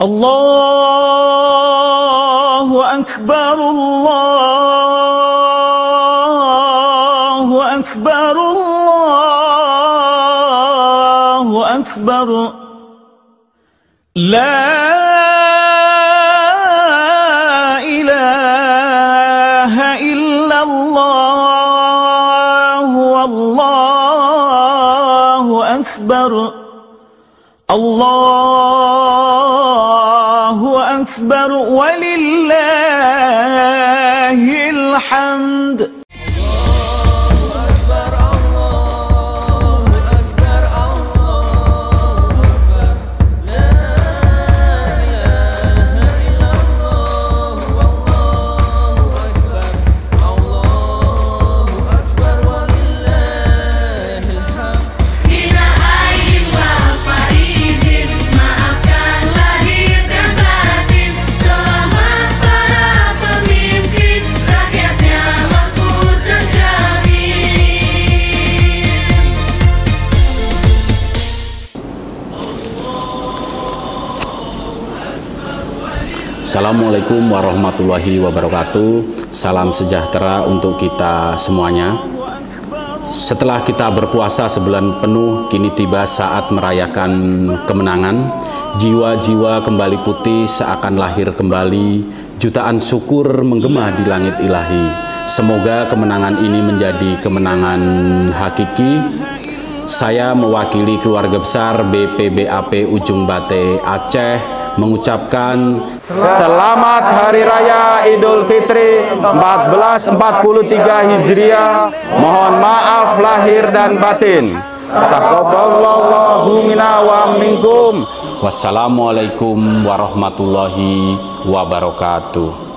Allahu Akbar, Allahu Akbar, Allahu Akbar. La ilaha illallah, wallahu akbar. Allahu Akbar, walillahil hamd. Assalamualaikum warahmatullahi wabarakatuh. Salam sejahtera untuk kita semuanya. Setelah kita berpuasa sebulan penuh, kini tiba saat merayakan kemenangan. Jiwa-jiwa kembali putih seakan lahir kembali. Jutaan syukur menggema di langit ilahi. Semoga kemenangan ini menjadi kemenangan hakiki. Saya mewakili keluarga besar BPBAP Ujung Bate Aceh mengucapkan Selamat Hari Raya Idul Fitri 1443 Hijriah. Mohon maaf lahir dan batin. Taqabbalallahu minna wa minkum. Wassalamualaikum warahmatullahi wabarakatuh.